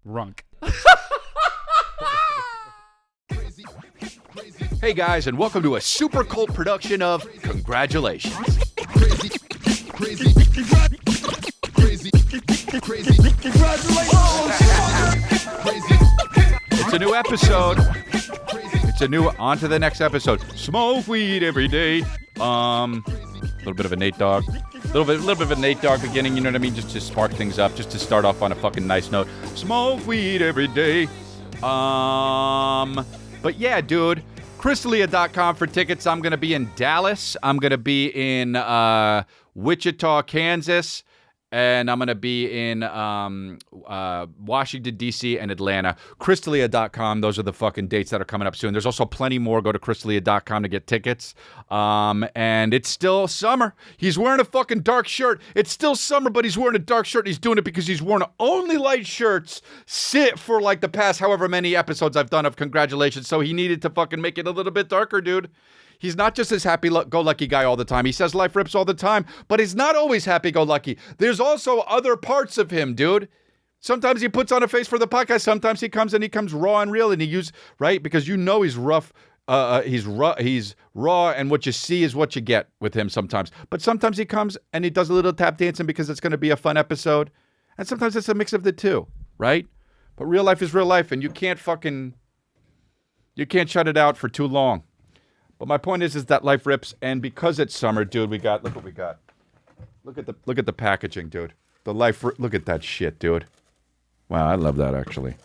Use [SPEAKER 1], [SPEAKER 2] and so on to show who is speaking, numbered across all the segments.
[SPEAKER 1] Runk.
[SPEAKER 2] Hey guys, and welcome to a super cult production of Congratulations. It's a new episode. On to the next episode. Smoke weed every day. A little bit of a Nate Dogg. Little bit of a Nate Dogg beginning, you know what I mean? Just to spark things up, just to start off on a fucking nice note. Smoke weed every day. But yeah, dude. Crystalia.com for tickets. I'm going to be in Dallas. I'm going to be in Wichita, Kansas. And I'm going to be in Washington, D.C. and Atlanta. Crystalia.com. Those are the fucking dates that are coming up soon. There's also plenty more. Go to Crystalia.com to get tickets. And it's still summer. He's wearing a fucking dark shirt. It's still summer, but he's wearing a dark shirt. And he's doing it because he's worn only light shirts for like the past however many episodes I've done of Congratulations. So he needed to fucking make it a little bit darker, dude. He's not just this happy-go-lucky guy all the time. He says life rips all the time, but he's not always happy-go-lucky. There's also other parts of him, dude. Sometimes he puts on a face for the podcast. Sometimes he comes raw and real, and right? Because you know he's rough. He's raw, and what you see is what you get with him sometimes. But sometimes he comes and he does a little tap dancing because it's going to be a fun episode. And sometimes it's a mix of the two, right? But real life is real life, and you can't shut it out for too long. But my point is that life rips, and because it's summer, dude, look what we got. Look at the packaging, dude. Look at that shit, dude. Wow, I love that, actually.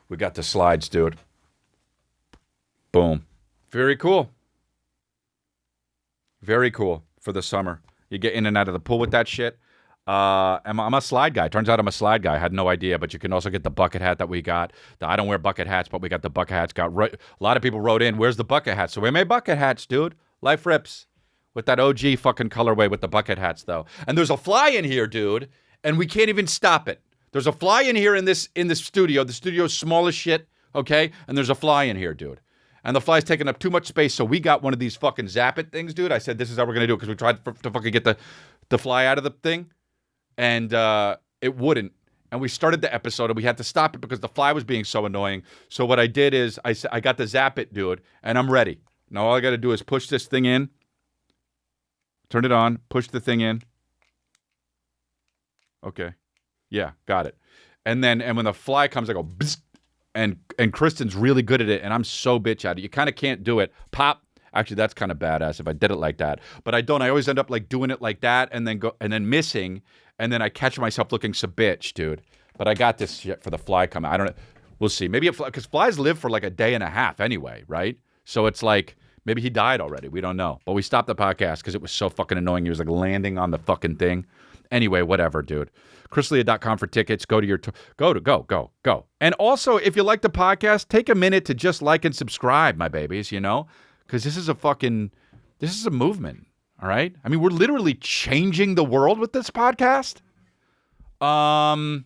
[SPEAKER 2] We got the slides, dude. Boom. Very cool. Very cool for the summer. You get in and out of the pool with that shit. I'm a slide guy. Turns out I'm a slide guy. I had no idea, but you can also get the bucket hat that we got. I don't wear bucket hats, but we got the bucket hats. A lot of people wrote in, where's the bucket hat? So we made bucket hats, dude. Life rips. With that OG fucking colorway with the bucket hats, though. And there's a fly in here, dude, and we can't even stop it. There's a fly in here in this studio. The studio's small as shit, okay? And there's a fly in here, dude. And the fly's taking up too much space, so we got one of these fucking zap it things, dude. I said, this is how we're going to do it, because we tried to fucking get the fly out of the thing. And it wouldn't. And we started the episode, and we had to stop it because the fly was being so annoying. So what I did is I got the zap it, dude, and I'm ready. Now all I got to do is push this thing in, turn it on, push the thing in. Okay. Yeah, got it. And when the fly comes, I go, bzz, and Kristen's really good at it, and I'm so bitch at it. You kind of can't do it. Pop. Actually, that's kind of badass if I did it like that. But I don't. I always end up like doing it like that and then missing. And then I catch myself looking so bitch, dude. But I got this shit for the fly coming. I don't know. We'll see. Maybe because flies live for like a day and a half anyway, right? So it's like maybe he died already. We don't know. But we stopped the podcast because it was so fucking annoying. He was like landing on the fucking thing. Anyway, whatever, dude. Crystalia.com for tickets. Go. And also, if you like the podcast, take a minute to just like and subscribe, my babies, you know? Because this is a movement, all right? I mean, we're literally changing the world with this podcast. So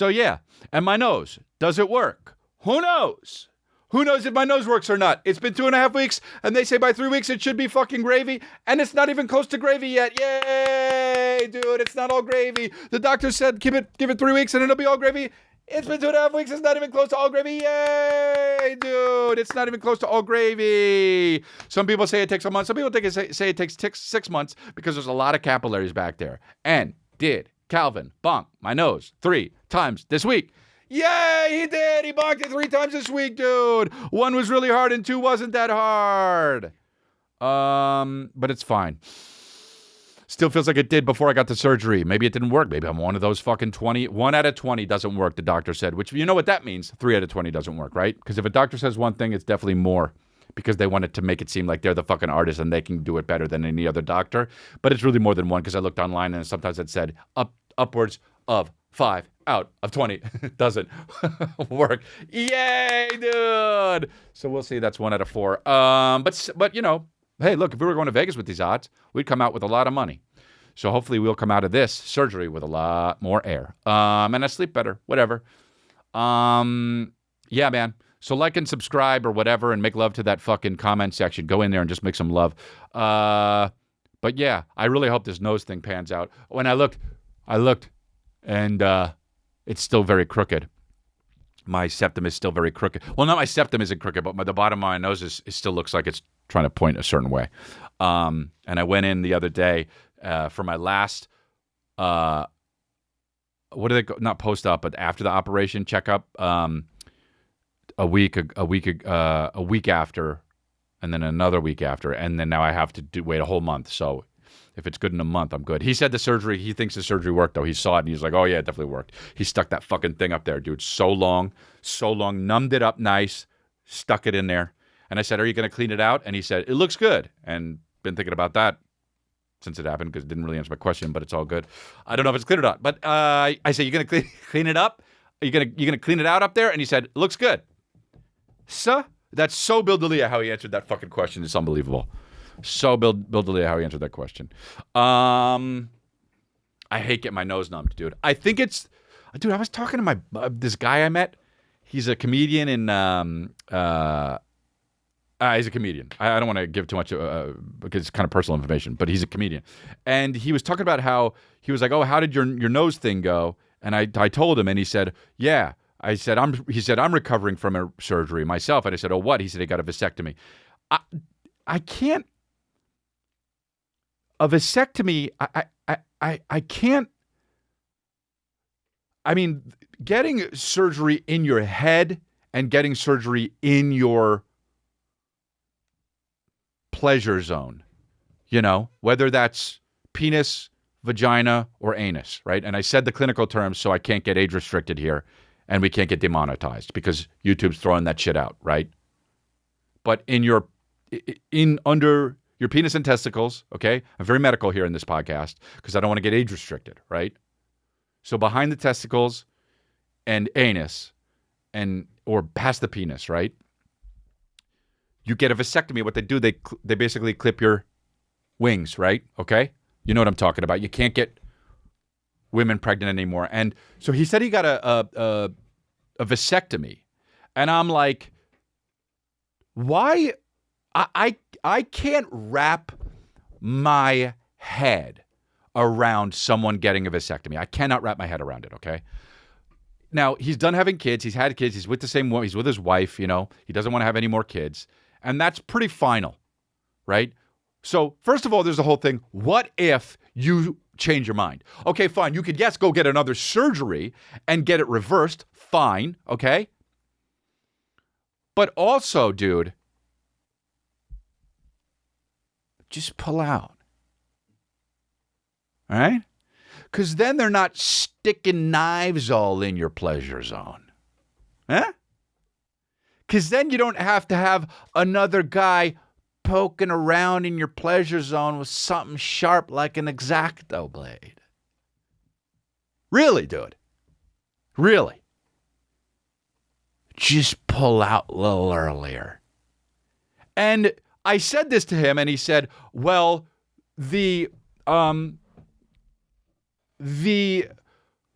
[SPEAKER 2] yeah. And my nose, does it work? Who knows? Who knows if my nose works or not? It's been 2.5 weeks, and they say by 3 weeks it should be fucking gravy, and it's not even close to gravy yet. Yay, dude, it's not all gravy. The doctor said give it 3 weeks and it'll be all gravy. It's been 2.5 weeks. It's not even close to all gravy. Yay, dude. It's not even close to all gravy. Some people say it takes a month. Some people say it takes 6 months because there's a lot of capillaries back there. And did Calvin bonk my nose 3 times this week? Yay, he did. He bonked it 3 times this week, dude. 1 was really hard and 2 wasn't that hard. But it's fine. Still feels like it did before I got the surgery. Maybe it didn't work. Maybe I'm one of those fucking 20. 1 out of 20 doesn't work, the doctor said, which you know what that means. 3 out of 20 doesn't work, right? Because if a doctor says one thing, it's definitely more because they wanted to make it seem like they're the fucking artist and they can do it better than any other doctor. But it's really more than 1 because I looked online and sometimes it said upwards of 5 out of 20 doesn't work. Yay, dude. So we'll see. That's 1 out of 4. But you know, hey, look, if we were going to Vegas with these odds, we'd come out with a lot of money. So hopefully we'll come out of this surgery with a lot more air. And I sleep better, whatever. Yeah, man. So like and subscribe or whatever and make love to that fucking comment section. Go in there and just make some love. But yeah, I really hope this nose thing pans out. When I looked and it's still very crooked. My septum is still very crooked. Well, not my septum isn't crooked, but the bottom of my nose it still looks like it's trying to point a certain way. And I went in the other day for my last, what do they go? Not post-op, but after the operation checkup. A week after, and then another week after, and then now I have to wait a whole month. So if it's good in a month, I'm good. He said he thinks the surgery worked, though. He saw it, and he's like, oh, yeah, it definitely worked. He stuck that fucking thing up there, dude, so long, numbed it up nice, stuck it in there. And I said, are you going to clean it out? And he said, it looks good. And been thinking about that since it happened, because it didn't really answer my question, but it's all good. I don't know if it's clean or not. But I said, you're going to clean it up? Are you going to clean it out up there? And he said, it looks good. Sir? That's so Bill D'Elia how he answered that fucking question. It's unbelievable. So Bill D'Elia how he answered that question. I hate getting my nose numbed, dude. I think it's... Dude, I was talking to this guy I met. He's a comedian in... he's a comedian. I don't want to give too much because it's kind of personal information, but he's a comedian. And he was talking about how... He was like, oh, how did your nose thing go? And I told him, and he said, yeah. He said, I'm recovering from a surgery myself. And I said, oh, what? He said, he got a vasectomy. I can't... A vasectomy, I can't... I mean, getting surgery in your head and getting surgery in your pleasure zone, whether that's penis, vagina, or anus, right? And I said the clinical terms so I can't get age restricted here and we can't get demonetized because YouTube's throwing that shit out, right? But under your penis and testicles, okay? I'm very medical here in this podcast because I don't want to get age restricted, right? So behind the testicles and anus or past the penis, right? You get a vasectomy. What they do, they basically clip your wings, right? Okay? You know what I'm talking about. You can't get women pregnant anymore. And so he said he got a vasectomy. And I'm like, why? I can't wrap my head around someone getting a vasectomy. I cannot wrap my head around it, okay? Now, he's done having kids. He's had kids. He's with the same woman. He's with his wife, He doesn't want to have any more kids. And that's pretty final, right? So, first of all, there's the whole thing. What if you change your mind? Okay, fine. You could, yes, go get another surgery and get it reversed. Fine, okay? But also, dude, just pull out. All right? Because then they're not sticking knives all in your pleasure zone. Huh? Because then you don't have to have another guy poking around in your pleasure zone with something sharp like an X-Acto blade. Really, dude? Really? Just pull out a little earlier. And I said this to him, and he said, well, the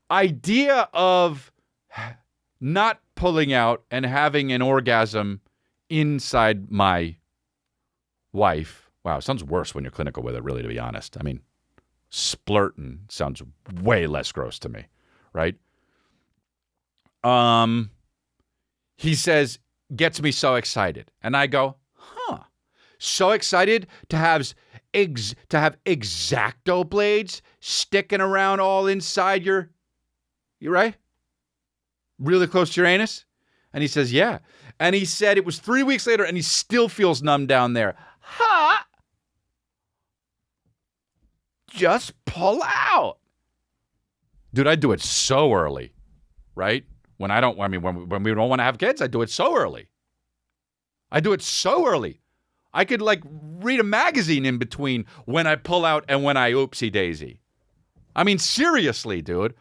[SPEAKER 2] idea of not pulling out and having an orgasm inside my wife. Wow, it sounds worse when you're clinical with it, really, to be honest. I mean, splurting sounds way less gross to me, right? He says, gets me so excited. And I go, so excited to have X-Acto blades sticking around all inside you right? Really close to your anus? And he says, yeah. And he said it was 3 weeks later and he still feels numb down there. Just pull out. Dude, I do it so early, right? When we don't want to have kids, I do it so early. I could read a magazine in between when I pull out and when I oopsie daisy. I mean, seriously, dude.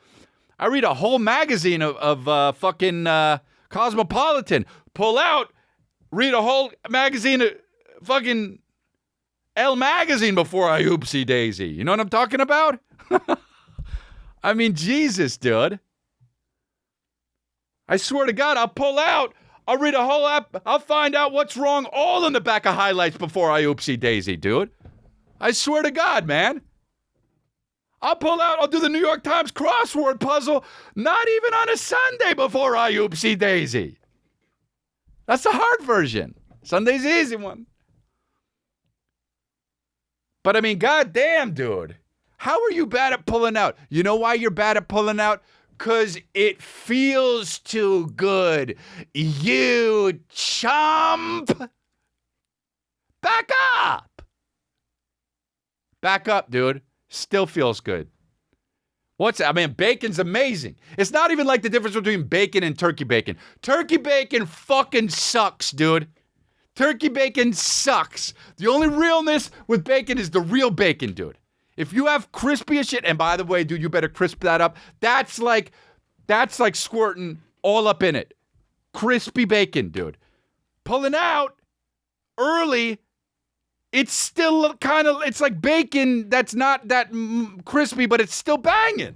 [SPEAKER 2] I read a whole magazine of fucking Cosmopolitan. Pull out, read a whole magazine of fucking Elle magazine before I oopsie daisy. You know what I'm talking about? I mean, Jesus, dude. I swear to God, I'll pull out. I'll read a whole app. I'll find out what's wrong all in the back of highlights before I oopsie daisy, dude. I swear to God, man. I'll pull out, I'll do the New York Times crossword puzzle, not even on a Sunday before I oopsie daisy. That's the hard version. Sunday's the easy one. But I mean, goddamn, dude. How are you bad at pulling out? You know why you're bad at pulling out? Because it feels too good. You chump. Back up. Back up, dude. Still feels good. Bacon's amazing. It's not even like the difference between bacon and turkey bacon. Turkey bacon fucking sucks, dude. Turkey bacon sucks. The only realness with bacon is the real bacon, dude. If you have crispy as shit, and by the way, dude, you better crisp that up. That's like squirting all up in it. Crispy bacon, dude. Pulling out early, it's still it's like bacon that's not that crispy, but it's still banging.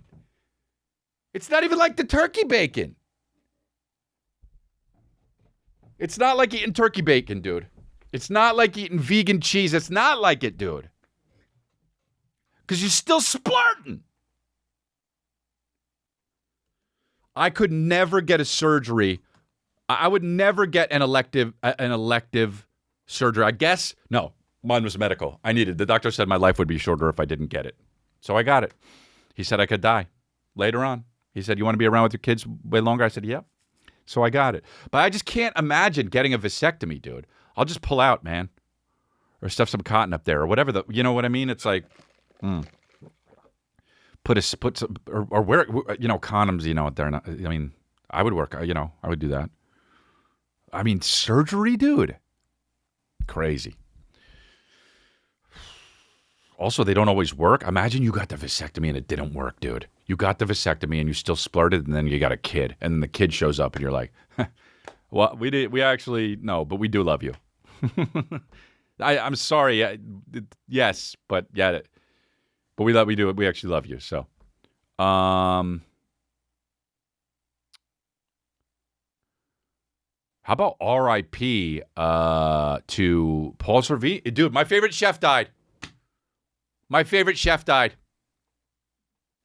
[SPEAKER 2] It's not even like the turkey bacon. It's not like eating turkey bacon, dude. It's not like eating vegan cheese. It's not like it, dude. Because you're still splurting. I could never get a surgery. I would never get an elective surgery. I guess, no, mine was medical. The doctor said my life would be shorter if I didn't get it. So I got it. He said I could die later on. He said, you want to be around with your kids way longer? I said, yep. So I got it. But I just can't imagine getting a vasectomy, dude. I'll just pull out, man. Or stuff some cotton up there or whatever. You know what I mean? It's like, put some, or wear, condoms, up there. I mean, I would work, I would do that. I mean, surgery, dude. Crazy. Also, they don't always work. Imagine you got the vasectomy and it didn't work, dude. You got the vasectomy and you still splurted and then you got a kid. And then the kid shows up and you're like, well, we actually, no, but we do love you. I'm sorry. Yes, but yeah. But we actually love you. So, how about R.I.P. To Paul Sorvino? Dude, my favorite chef died.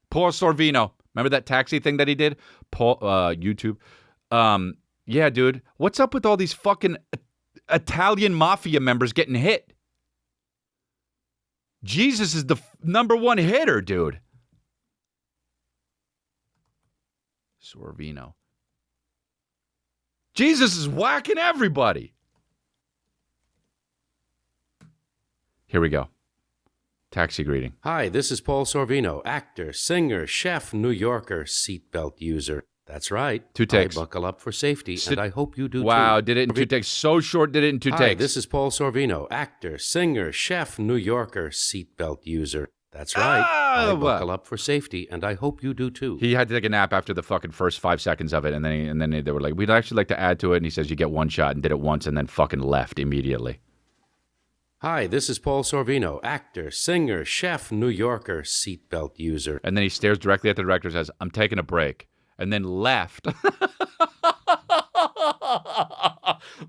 [SPEAKER 2] Paul Sorvino. Remember that taxi thing that he did? YouTube. Yeah, dude. What's up with all these fucking Italian mafia members getting hit? Jesus is the number one hitter, dude. Sorvino. Jesus is whacking everybody. Here we go. Taxi greeting.
[SPEAKER 1] Hi, this is Paul Sorvino, actor, singer, chef, New Yorker, seatbelt user. That's right.
[SPEAKER 2] 2 takes.
[SPEAKER 1] I buckle up for safety, and I hope you do too.
[SPEAKER 2] Wow, did it in 2 takes. So short, did it in 2 takes.
[SPEAKER 1] Hi, this is Paul Sorvino, actor, singer, chef, New Yorker, seatbelt user. That's right. I buckle up for safety, and I hope you do too.
[SPEAKER 2] He had to take a nap after the fucking first 5 seconds of it, and then they were like, we'd actually like to add to it, and he says you get 1 shot, and did it once, and then fucking left immediately.
[SPEAKER 1] Hi, this is Paul Sorvino, actor, singer, chef, New Yorker, seatbelt user.
[SPEAKER 2] And then he stares directly at the director and says, I'm taking a break. And then left.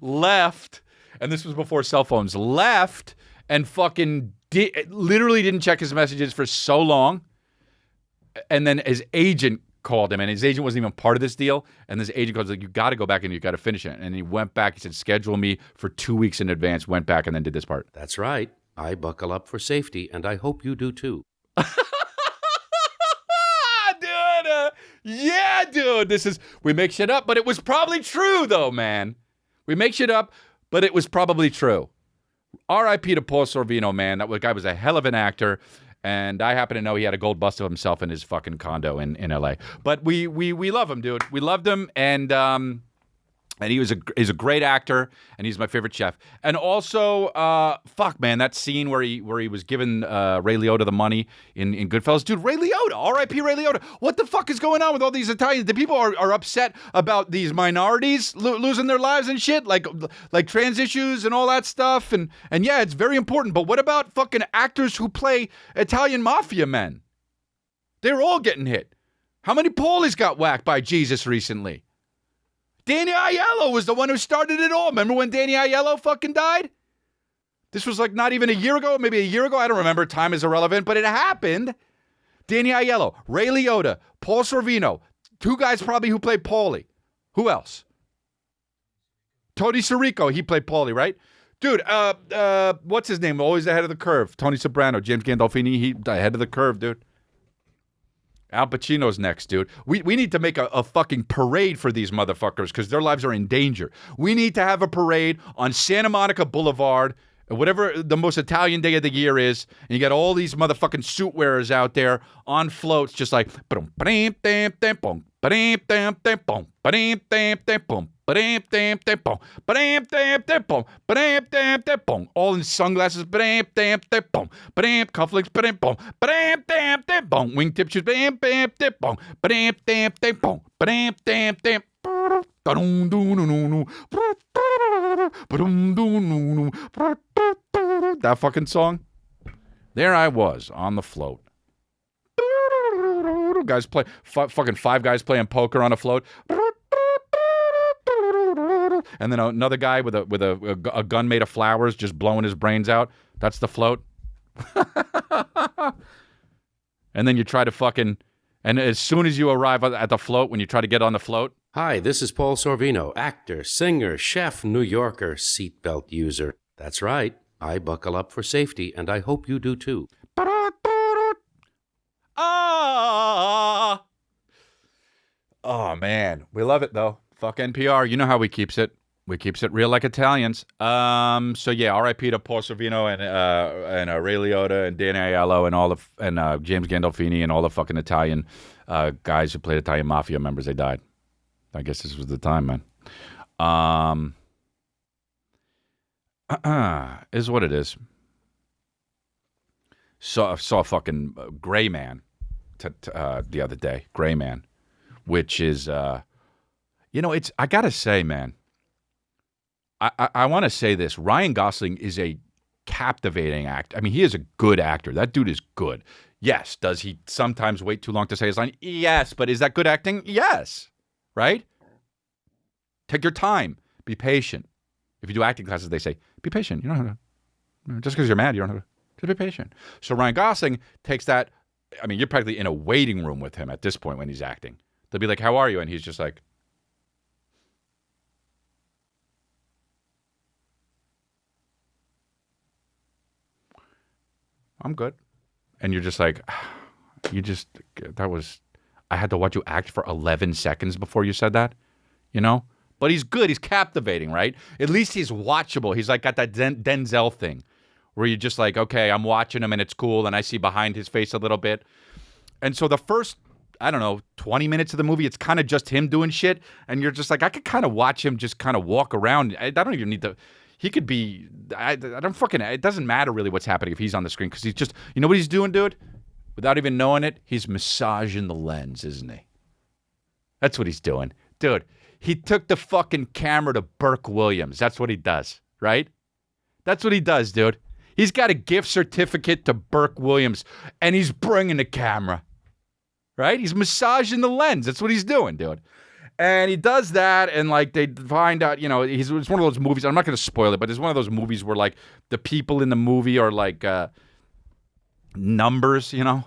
[SPEAKER 2] Left. And this was before cell phones. Left and fucking literally didn't check his messages for so long. And then his agent called him, and his agent wasn't even part of this deal. And this agent goes, like, you got to go back and you got to finish it. And he went back. He said, schedule me for 2 weeks in advance. Went back and then did this part.
[SPEAKER 1] That's right. I buckle up for safety, and I hope you do too.
[SPEAKER 2] Yeah, dude. We make shit up, but it was probably true, though, man. We make shit up, but it was probably true. R.I.P. to Paul Sorvino, man. That guy was a hell of an actor. And I happen to know he had a gold bust of himself in his fucking condo in L.A. But we love him, dude. We loved him, and he's a great actor, and he's my favorite chef. And also, fuck, man, that scene where he was giving Ray Liotta the money in Goodfellas. Dude, Ray Liotta, R.I.P. Ray Liotta. What the fuck is going on with all these Italians? The people are upset about these minorities losing their lives and shit, like trans issues and all that stuff. And yeah, it's very important. But what about fucking actors who play Italian mafia men? They're all getting hit. How many Polies got whacked by Jesus recently? Danny Aiello was the one who started it all. Remember when Danny Aiello fucking died? This was like not even a year ago, maybe a year ago. I don't remember. Time is irrelevant, but it happened. Danny Aiello, Ray Liotta, Paul Sorvino, 2 guys probably who played Paulie. Who else? Tony Sirico, he played Paulie, right? Dude, what's his name? Always ahead of the curve. Tony Soprano, James Gandolfini, he ahead of the curve, dude. Al Pacino's next, dude. We need to make a fucking parade for these motherfuckers because their lives are in danger. We need to have a parade on Santa Monica Boulevard, whatever the most Italian day of the year is, and you got all these motherfucking suit wearers out there on floats just like all in sunglasses, cufflinks, wingtip shoes, that fucking song. There I was on the float. Guys play fucking 5 guys playing poker on a float. And then another guy with a gun made of flowers just blowing his brains out. That's the float. And then you try to fucking... And as soon as you arrive at the float, when you try to get on the float...
[SPEAKER 1] Hi, this is Paul Sorvino, actor, singer, chef, New Yorker, seatbelt user. That's right. I buckle up for safety, and I hope you do too.
[SPEAKER 2] Ah! Oh, man. We love it, though. Fuck NPR. You know how we keeps it. We keeps it real like Italians. So yeah, R.I.P. to Paul Sorvino and Ray Liotta and Danny Aiello and James Gandolfini and all the fucking Italian guys who played Italian mafia members. They died. I guess this was the time, man. Is what it is. Saw a fucking Gray Man the other day. Gray Man, which is, it's. I gotta say, man. I want to say this. Ryan Gosling is a captivating actor. I mean, he is a good actor. That dude is good. Yes. Does he sometimes wait too long to say his line? Yes. But is that good acting? Yes. Right? Take your time. Be patient. If you do acting classes, they say, be patient. You don't have to. Just because you're mad, you don't have to. Just be patient. So Ryan Gosling takes that. I mean, you're practically in a waiting room with him at this point when he's acting. They'll be like, how are you? And he's just like, I'm good. And you're just like, I had to watch you act for 11 seconds before you said that, you know? But he's good. He's captivating, right? At least he's watchable. He's like got that Denzel thing where you're just like, okay, I'm watching him and it's cool. And I see behind his face a little bit. And so the first, 20 minutes of the movie, it's kind of just him doing shit. And you're just like, I could kind of watch him just kind of walk around. I don't even need to... He could be, it doesn't matter really what's happening if he's on the screen because he's just, you know what he's doing, dude? Without even knowing it, he's massaging the lens, isn't he? That's what he's doing. Dude, he took the fucking camera to Burke Williams. That's what he does, right? That's what he does, dude. He's got a gift certificate to Burke Williams and he's bringing the camera, right? He's massaging the lens. That's what he's doing, dude. And he does that, and like they find out, it's one of those movies. I'm not going to spoil it, but it's one of those movies where like the people in the movie are like numbers, It's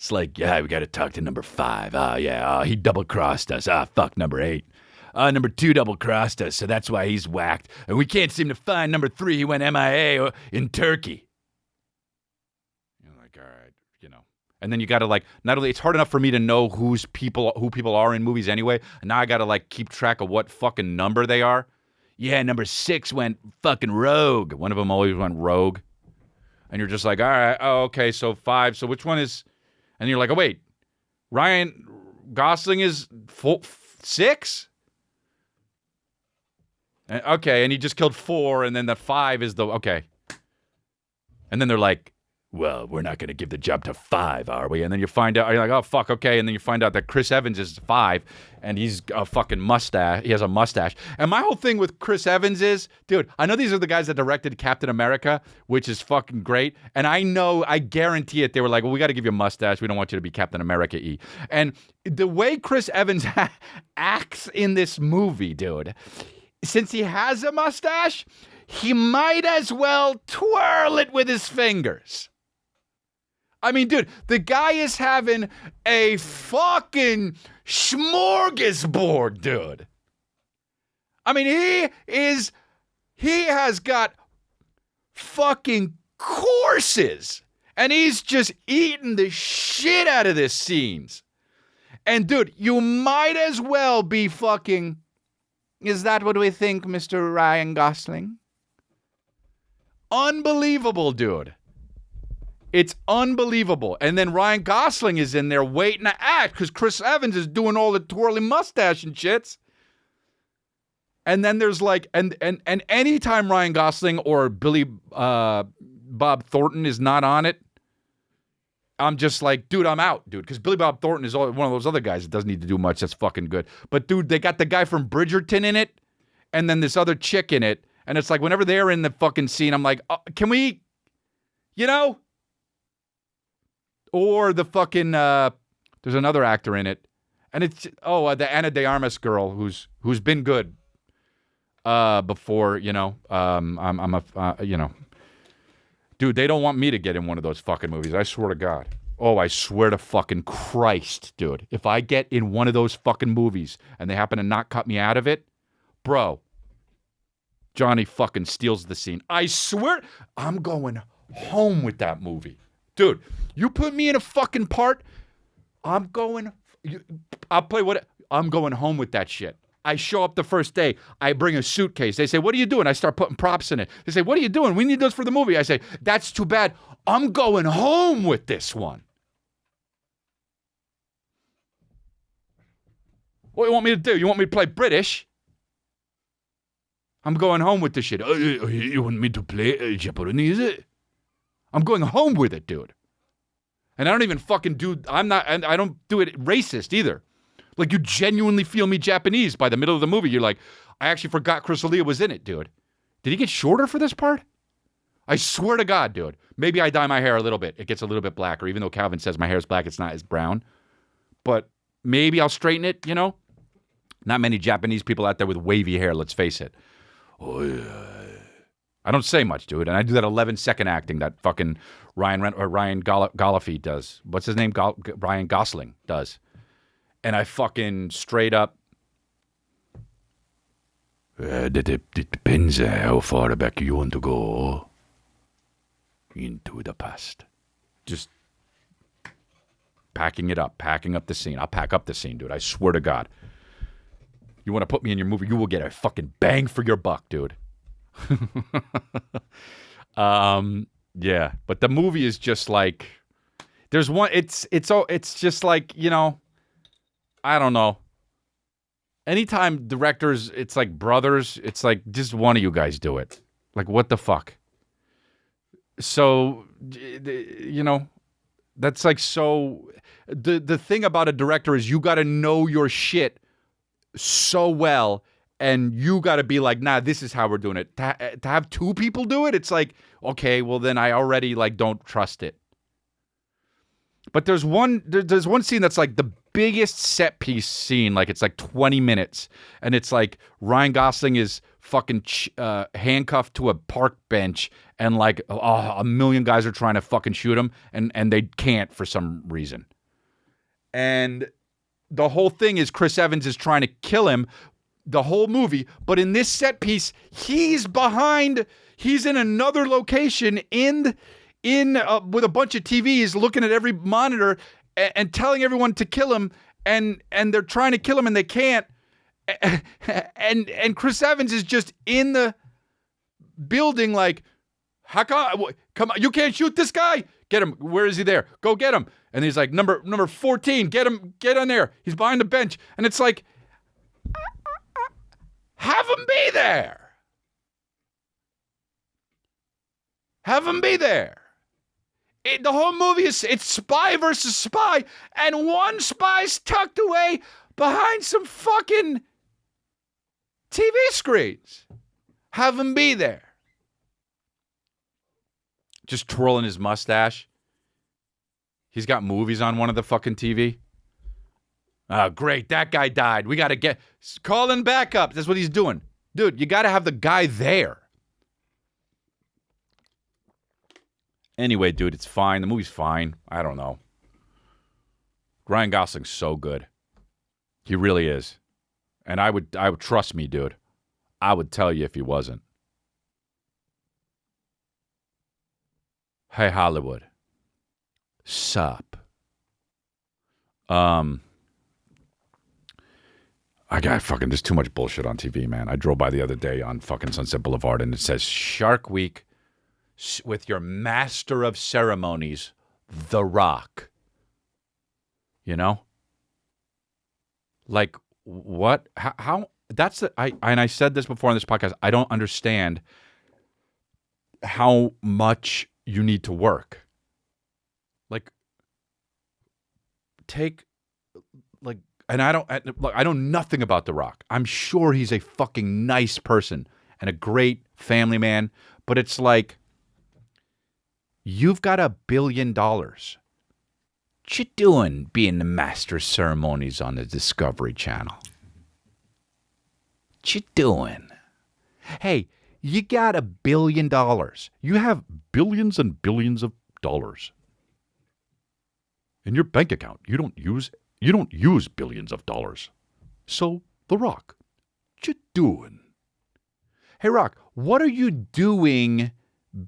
[SPEAKER 2] like, yeah, we got to talk to number 5. Oh yeah, he double crossed us. Fuck number 8. Number 2 double crossed us, so that's why he's whacked. And we can't seem to find number 3. He went MIA in Turkey. You're like, all right. And then you got to like, not only, it's hard enough for me to know who people are in movies anyway. And now I got to like keep track of what fucking number they are. Yeah, number 6 went fucking rogue. One of them always went rogue. And you're just like, all right, okay, so 5. So which one is, and you're like, oh wait, Ryan Gosling is 6? And, okay, and he just killed 4, and then the 5 is the, okay. And then they're like, well, we're not going to give the job to 5, are we? And then you find out, you're like, oh, fuck, okay. And then you find out that Chris Evans is 5, and he's a fucking mustache. He has a mustache. And my whole thing with Chris Evans is, dude, I know these are the guys that directed Captain America, which is fucking great. And I guarantee it, they were like, well, we got to give you a mustache. We don't want you to be Captain America-y. And the way Chris Evans acts in this movie, dude, since he has a mustache, he might as well twirl it with his fingers. I mean, dude, the guy is having a fucking smorgasbord, dude. I mean, he has got fucking courses, and he's just eating the shit out of this scenes. And dude, you might as well be fucking, is that what we think, Mr. Ryan Gosling? Unbelievable, dude. It's unbelievable. And then Ryan Gosling is in there waiting to act because Chris Evans is doing all the twirling mustache and shits. And then there's like, and anytime Ryan Gosling or Bob Thornton is not on it, I'm just like, dude, I'm out, dude. Because Billy Bob Thornton is one of those other guys that doesn't need to do much. That's fucking good. But dude, they got the guy from Bridgerton in it, and then this other chick in it. And it's like, whenever they're in the fucking scene, I'm like, can we, you know? Or the fucking, there's another actor in it. And it's, the Ana de Armas girl who's been good before, you know. You know. Dude, they don't want me to get in one of those fucking movies. I swear to God. Oh, I swear to fucking Christ, dude. If I get in one of those fucking movies and they happen to not cut me out of it, bro, Johnny fucking steals the scene. I swear, I'm going home with that movie. Dude, you put me in a fucking part, I'm going home with that shit. I show up the first day. I bring a suitcase. They say, what are you doing? I start putting props in it. They say, what are you doing? We need those for the movie. I say, that's too bad. I'm going home with this one. What do you want me to do? You want me to play British? I'm going home with this shit. You want me to play Japanese? I'm going home with it, dude. And I don't even fucking I don't do it racist either. Like, you genuinely feel me Japanese by the middle of the movie. You're like, I actually forgot Chris D'Elia was in it, dude. Did he get shorter for this part? I swear to God, dude. Maybe I dye my hair a little bit. It gets a little bit blacker. Even though Calvin says my hair is black, it's not as brown. But maybe I'll straighten it, you know? Not many Japanese people out there with wavy hair, let's face it. Oh, yeah. I don't say much, dude. And I do that 11-second acting that fucking Ryan Gosling does. What's his name? Ryan Gosling does. And I fucking straight up. It depends how far back you want to go. Into the past. Just packing up the scene. I'll pack up the scene, dude. I swear to God. You want to put me in your movie, you will get a fucking bang for your buck, dude. Yeah. But the movie is just like, there's one, it's just like, you know, I don't know. Anytime directors, it's like brothers, it's like just one of you guys do it. Like, what the fuck? So, you know, that's like so... The thing about a director is you got to know your shit so well, and you got to be like, nah, this is how we're doing it. To have two people do it, it's like, okay, well, then I already, like, don't trust it. But there's one scene that's like the biggest set piece scene, like it's like 20 minutes, and it's like Ryan Gosling is fucking handcuffed to a park bench, and like a million guys are trying to fucking shoot him, and they can't for some reason. And the whole thing is Chris Evans is trying to kill him the whole movie, but in this set piece, he's in another location with a bunch of TVs, looking at every monitor and telling everyone to kill him, and they're trying to kill him and they can't. And Chris Evans is just in the building like, how come on, you can't shoot this guy? Get him. Where is he there? Go get him. And he's like, number 14, get him, get on there. He's behind the bench. And it's like, have him be there. Have him be there. The whole movie it's spy versus spy, and one spy's tucked away behind some fucking TV screens. Have him be there. Just twirling his mustache. He's got movies on one of the fucking TV. Oh, great. That guy died. We got to call in backup. That's what he's doing. Dude, you got to have the guy there. Anyway, dude, it's fine. The movie's fine. I don't know. Ryan Gosling's so good. He really is. And I would trust me, dude. I would tell you if he wasn't. Hey, Hollywood. Sup? I got fucking, there's too much bullshit on TV, man. I drove by the other day on fucking Sunset Boulevard and it says Shark Week with your master of ceremonies, The Rock. You know? Like, what? How? That's the, and I said this before on this podcast. I don't understand how much you need to work. Like, and I know nothing about The Rock. I'm sure he's a fucking nice person and a great family man, but it's like, you've got $1 billion. What you doing being the master of ceremonies on the Discovery Channel? What you doing? Hey, you got $1 billion. You have billions and billions of dollars in your bank account. You don't use billions of dollars. So, The Rock, what you doing? Hey, Rock, what are you doing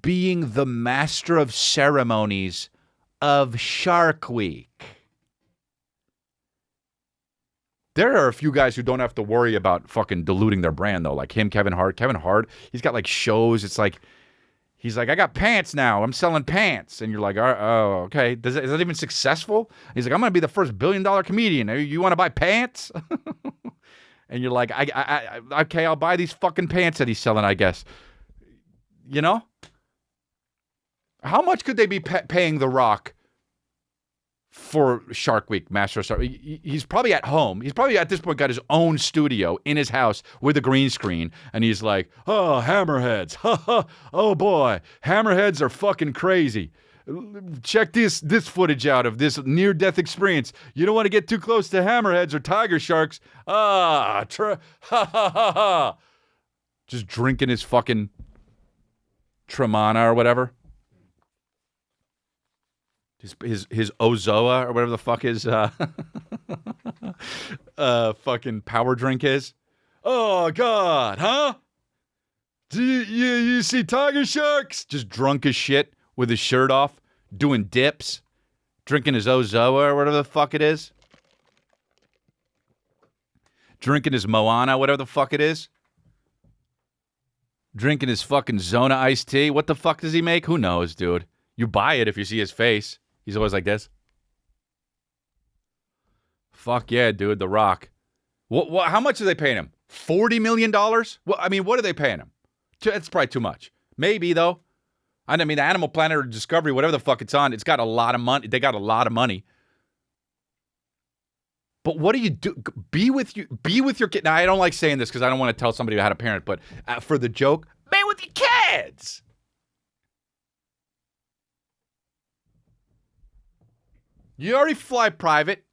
[SPEAKER 2] being the master of ceremonies of Shark Week? There are a few guys who don't have to worry about fucking diluting their brand, though. Like him, Kevin Hart. Kevin Hart, he's got like shows. It's like, he's like, I got pants now. I'm selling pants. And you're like, oh, okay. Is that even successful? He's like, I'm going to be the first $1 billion comedian. You want to buy pants? And you're like, okay, I'll buy these fucking pants that he's selling, I guess. You know? How much could they be paying The Rock for Shark Week, Master of Shark? He's probably at home. He's probably at this point got his own studio in his house with a green screen, and he's like, oh, hammerheads. Oh, boy. Hammerheads are fucking crazy. Check this footage out of this near-death experience. You don't want to get too close to hammerheads or tiger sharks. Just drinking his fucking Tremana or whatever. His Ozoa or whatever the fuck his fucking power drink is. Oh, God, huh? Do you see tiger sharks? Just drunk as shit with his shirt off, doing dips, drinking his Ozoa or whatever the fuck it is. Drinking his Moana, whatever the fuck it is. Drinking his fucking Zona iced tea. What the fuck does he make? Who knows, dude? You buy it if you see his face. He's always like this. Fuck yeah, dude, The Rock. What? How much are they paying him? $40 million? Well, I mean, what are they paying him? It's probably too much. Maybe, though. I mean, the Animal Planet or Discovery, whatever the fuck it's on, it's got a lot of money. They got a lot of money. But what do you do? Be with your kid. Now, I don't like saying this because I don't want to tell somebody how to parent, but for the joke, be with your kids. You already fly private.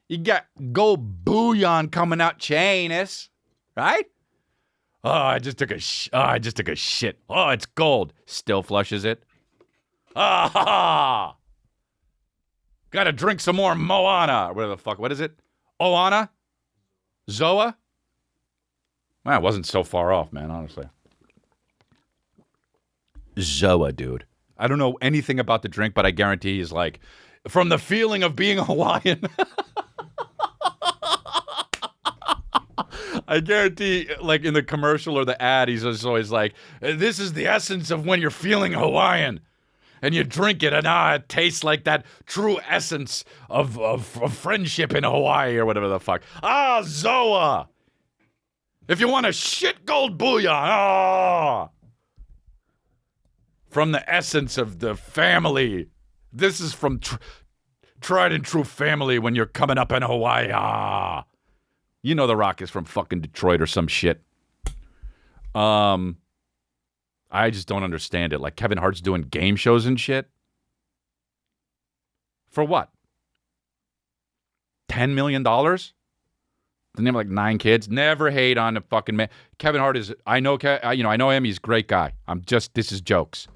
[SPEAKER 2] You got gold bullion coming out chainless, right? Oh, I just took a shit. Oh, it's gold. Still flushes it. Ah! Gotta drink some more Moana. Whatever the fuck. What is it? Oana? Zoa? Well, it wasn't so far off, man, honestly. Zoa, dude. I don't know anything about the drink, but I guarantee he's like, from the feeling of being a Hawaiian. I guarantee, like in the commercial or the ad, he's just always like, this is the essence of when you're feeling Hawaiian. And you drink it, and it tastes like that true essence of friendship in Hawaii or whatever the fuck. Zoa! If you want a shit gold bullion, from the essence of the family. This is from tried and true family when you're coming up in Hawaii. You know The Rock is from fucking Detroit or some shit. I just don't understand it. Like Kevin Hart's doing game shows and shit. For what? $10 million? The name of like 9 kids. Never hate on the fucking man. Kevin Hart is. I know him. He's a great guy. This is jokes.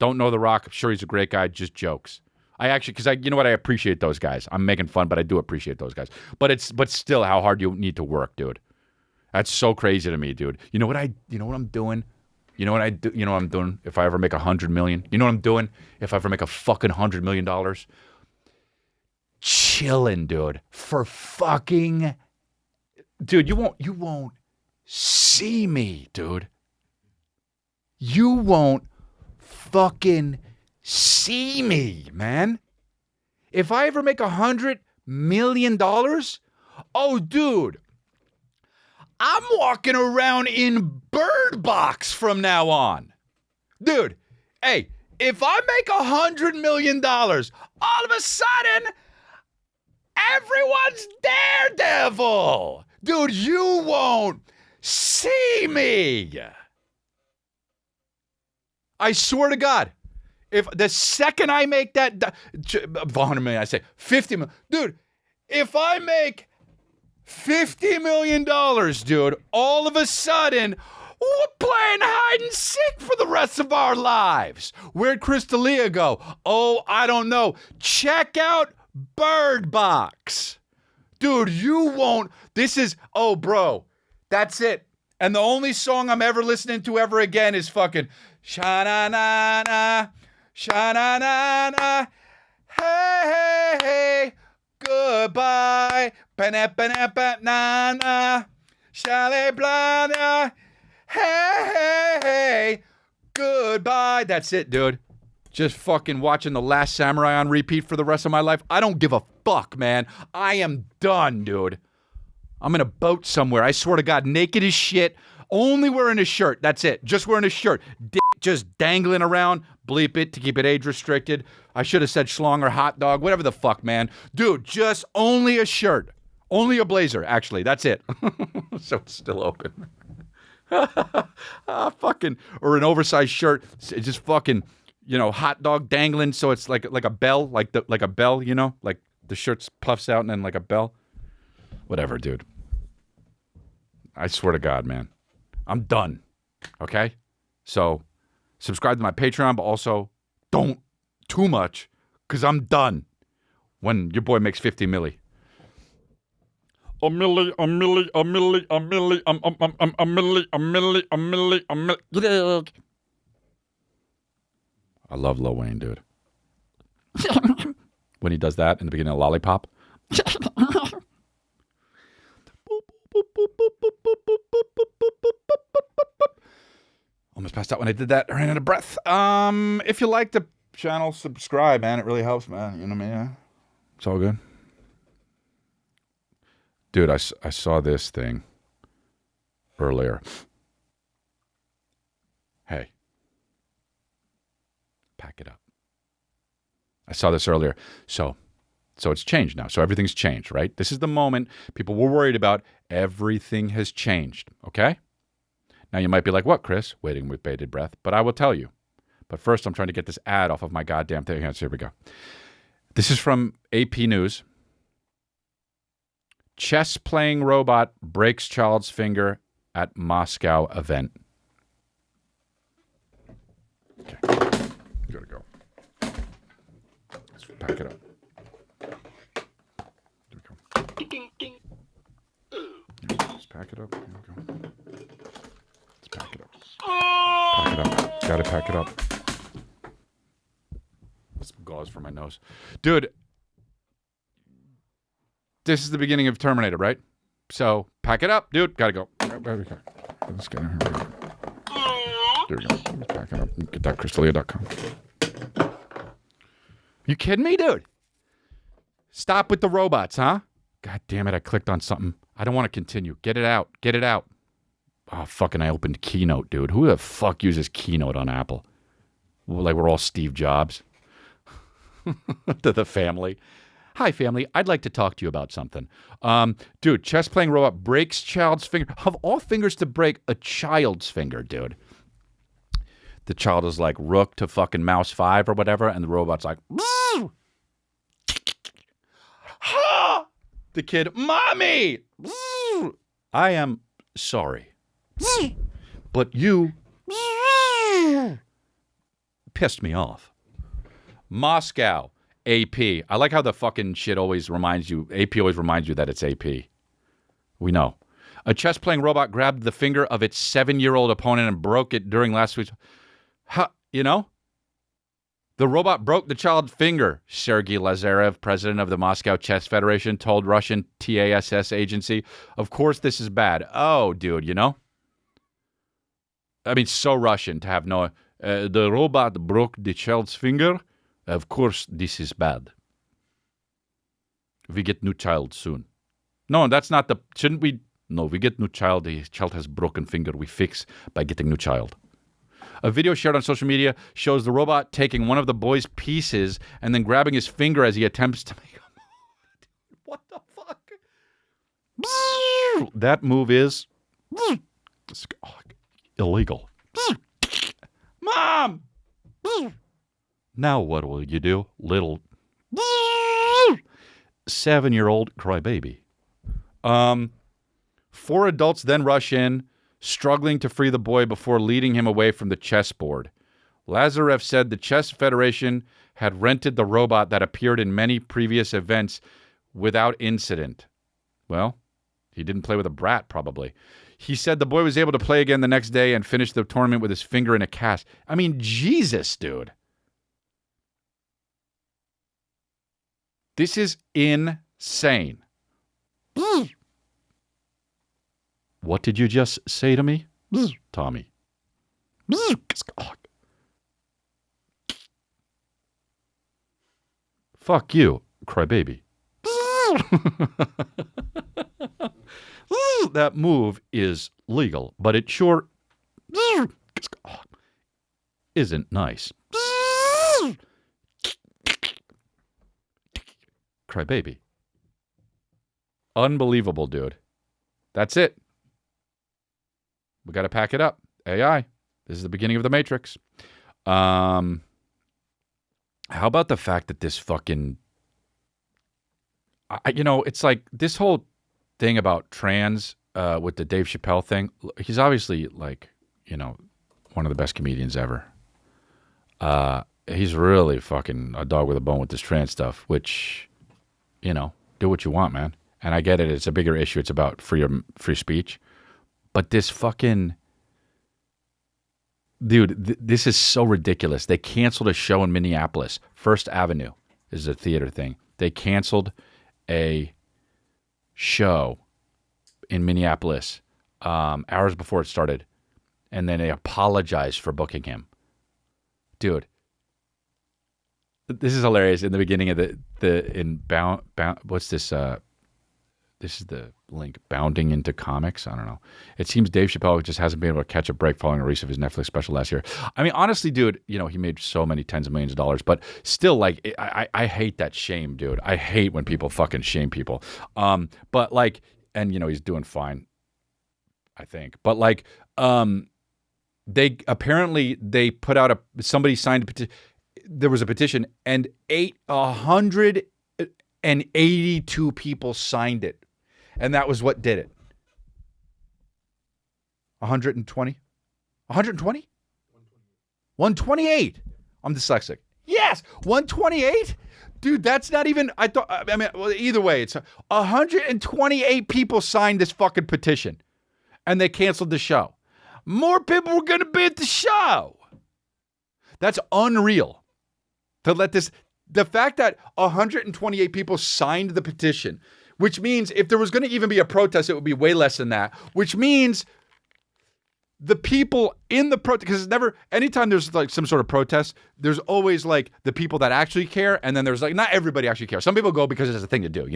[SPEAKER 2] Don't know The Rock. I'm sure he's a great guy. Just jokes. I actually, because you know what? I appreciate those guys. I'm making fun, but I do appreciate those guys. But still, how hard you need to work, dude. That's so crazy to me, dude. You know what I'm doing? You know what I do? You know what I'm doing? If I ever make $100 million, you know what I'm doing? If I ever make a fucking $100 million, chilling, dude. For fucking, dude, you won't see me, dude. You won't fucking see me, man. If I ever make $100 million, oh, dude, I'm walking around in Bird Box from now on. Dude, hey, if I make $100 million, all of a sudden, everyone's Daredevil. Dude, you won't see me. I swear to God, if the second I make that, $100 million, I say $50 million. Dude, if I make $50 million, dude, all of a sudden, we're playing hide and seek for the rest of our lives. Where'd Chris D'Elia go? Oh, I don't know. Check out Bird Box. Dude, you won't. Oh, bro, that's it. And the only song I'm ever listening to ever again is fucking sha-na-na-na, sha-na-na-na, hey, hey, hey, goodbye, ba-na-ba-na-ba-na-na, shale-blah-na, hey, hey, hey, goodbye. That's it, dude. Just fucking watching The Last Samurai on repeat for the rest of my life. I don't give a fuck, man. I am done, dude. I'm in a boat somewhere. I swear to God, naked as shit. Only wearing a shirt. That's it. Just wearing a shirt. Dick just dangling around. Bleep it to keep it age restricted. I should have said schlong or hot dog. Whatever the fuck, man. Dude, just only a shirt. Only a blazer, actually. That's it. So it's still open. Fucking. Or an oversized shirt. It's just fucking, hot dog dangling. So it's like a bell. Like a bell, Like the shirt puffs out and then like a bell. Whatever, dude. I swear to God, man. I'm done. Okay? So, subscribe to my Patreon, but also don't too much, because I'm done when your boy makes 50 milli. A milli. I love Lil Wayne, dude. When he does that in the beginning of Lollipop. Almost passed out when I did that. I ran out of breath. If you like the channel, subscribe, man. It really helps, man. You know what I mean? Yeah. It's all good. Dude, I saw this thing earlier. Hey. Pack it up. I saw this earlier. So it's changed now. So everything's changed, right? This is the moment people were worried about. Everything has changed, okay? Now you might be like, what, Chris? Waiting with bated breath. But I will tell you. But first, I'm trying to get this ad off of my goddamn thing. Here we go. This is from AP News. Chess-playing robot breaks child's finger at Moscow event. Okay. You gotta go. Let's pack it up. Let's pack it up. Here we go. Let's pack it up. Pack it up. Gotta pack it up. Some gauze for my nose. Dude, this is the beginning of Terminator, right? So, pack it up, dude. Gotta go. Let's get in here. There we go. Let's pack it up. Get that crystalia.com. You kidding me, dude? Stop with the robots, huh? God damn it, I clicked on something. I don't want to continue. Get it out. Get it out. Oh, fucking, I opened Keynote, dude. Who the fuck uses Keynote on Apple? Like we're all Steve Jobs. To the family. Hi, family. I'd like to talk to you about something. Dude, chess-playing robot breaks child's finger. Of all fingers to break, a child's finger, dude. The child is like rook to fucking mouse 5 or whatever, and the robot's like... The kid, Mommy! I am sorry. But you pissed me off. Moscow, AP. I like how the fucking shit always reminds you, AP always reminds you that it's AP. We know. A chess-playing robot grabbed the finger of its 7-year-old opponent and broke it during last week's... You know? The robot broke the child's finger, Sergei Lazarev, president of the Moscow Chess Federation, told Russian TASS agency. Of course this is bad. Oh, dude, you know? I mean, so Russian to have no... the robot broke the child's finger. Of course this is bad. We get new child soon. No, that's not the... Shouldn't we... No, we get new child. The child has broken finger. We fix by getting new child. A video shared on social media shows the robot taking one of the boy's pieces and then grabbing his finger as he attempts to make a move. What the fuck? That move is illegal. Mom! Now what will you do, little 7-year-old crybaby? 4 adults then rush in, struggling to free the boy before leading him away from the chessboard. Lazarev said the Chess Federation had rented the robot that appeared in many previous events without incident. Well, he didn't play with a brat, probably. He said the boy was able to play again the next day and finish the tournament with his finger in a cast. I mean, Jesus, dude. This is insane. What did you just say to me, Tommy? Fuck you, crybaby. That move is legal, but it sure isn't nice. Crybaby. Unbelievable, dude. That's it. We got to pack it up. AI. This is the beginning of the Matrix. How about the fact that this fucking... it's like this whole thing about trans with the Dave Chappelle thing. He's obviously like, one of the best comedians ever. He's really fucking a dog with a bone with this trans stuff, which, do what you want, man. And I get it. It's a bigger issue. It's about free speech. But this fucking... Dude, this is so ridiculous. They canceled a show in Minneapolis. First Avenue is a theater thing. They canceled a show in Minneapolis hours before it started. And then they apologized for booking him. Dude. This is hilarious. In the beginning of what's this? This is the link, Bounding into Comics. I don't know. It seems Dave Chappelle just hasn't been able to catch a break following the release of his Netflix special last year. I mean, honestly, dude, he made so many tens of millions of dollars, but still, like, I hate that shame, dude. I hate when people fucking shame people. But like, and he's doing fine, I think. But like, they put out somebody signed a petition. There was a petition, and 182 people signed it. And that was what did it. 120? 120? 128. I'm dyslexic. Yes, 128? Dude, that's not even, either way, it's 128 people signed this fucking petition. And they canceled the show. More people were going to be at the show. That's unreal. The fact that 128 people signed the petition, which means if there was going to even be a protest, it would be way less than that, which means the people in the protest, because it's never, anytime there's like some sort of protest, there's always like the people that actually care, and then there's like, not everybody actually cares. Some people go because it's a thing to do,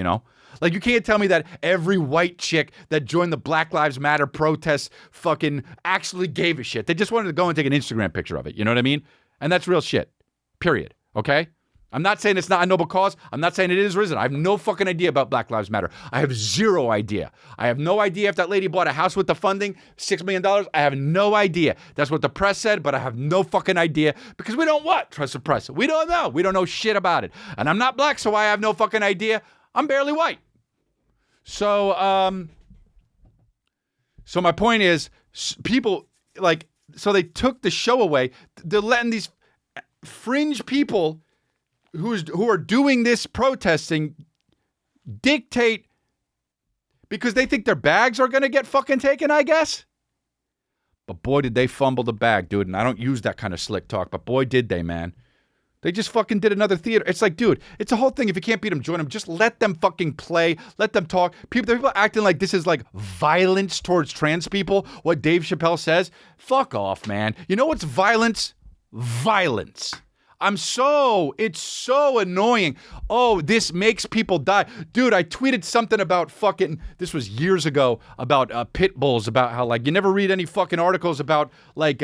[SPEAKER 2] Like, you can't tell me that every white chick that joined the Black Lives Matter protests fucking actually gave a shit. They just wanted to go and take an Instagram picture of it, you know what I mean? And that's real shit, period, okay? I'm not saying it's not a noble cause. I'm not saying it is risen. I have no fucking idea about Black Lives Matter. I have zero idea. I have no idea if that lady bought a house with the funding, $6 million. I have no idea. That's what the press said, but I have no fucking idea because we don't what? Trust the press. We don't know. We don't know shit about it. And I'm not black, so I have no fucking idea. I'm barely white. So my point is, people, like, so they took the show away. They're letting these fringe people who are doing this protesting dictate because they think their bags are going to get fucking taken, I guess. But boy, did they fumble the bag, dude. And I don't use that kind of slick talk, but boy, did they, man. They just fucking did another theater. It's like, dude, it's a whole thing. If you can't beat them, join them. Just let them fucking play. Let them talk. People acting like this is like violence towards trans people, what Dave Chappelle says. Fuck off, man. You know what's violence? Violence. It's so annoying. Oh, this makes people die. Dude, I tweeted something about fucking, this was years ago, about pit bulls, about how, like, you never read any fucking articles about, like,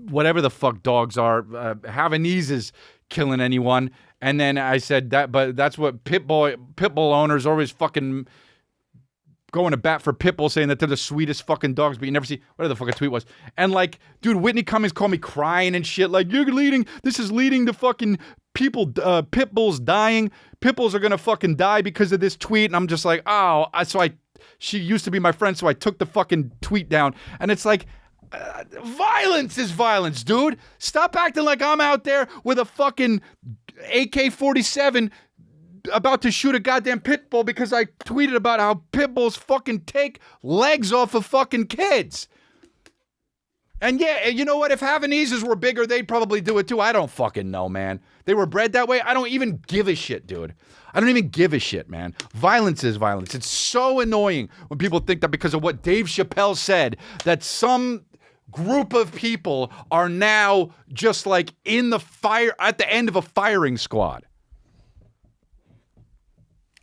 [SPEAKER 2] whatever the fuck dogs are, Havanese killing anyone. And then I said that, but that's what pit bull owners always fucking going to bat for pit bull, saying that they're the sweetest fucking dogs, but you never see whatever the fucking tweet was. And like, dude, Whitney Cummings called me crying and shit. Like, this is leading to fucking people, pit bulls dying. Pit bulls are gonna fucking die because of this tweet. And I'm just like, she used to be my friend, so I took the fucking tweet down. And it's like, violence is violence, dude. Stop acting like I'm out there with a fucking AK-47 about to shoot a goddamn pit bull because I tweeted about how pit bulls fucking take legs off of fucking kids. And yeah, you know what? If Havaneses were bigger, they'd probably do it too. I don't fucking know, man. They were bred that way. I don't even give a shit, dude. I don't even give a shit, man. Violence is violence. It's so annoying when people think that because of what Dave Chappelle said, that some group of people are now just like in the fire, at the end of a firing squad.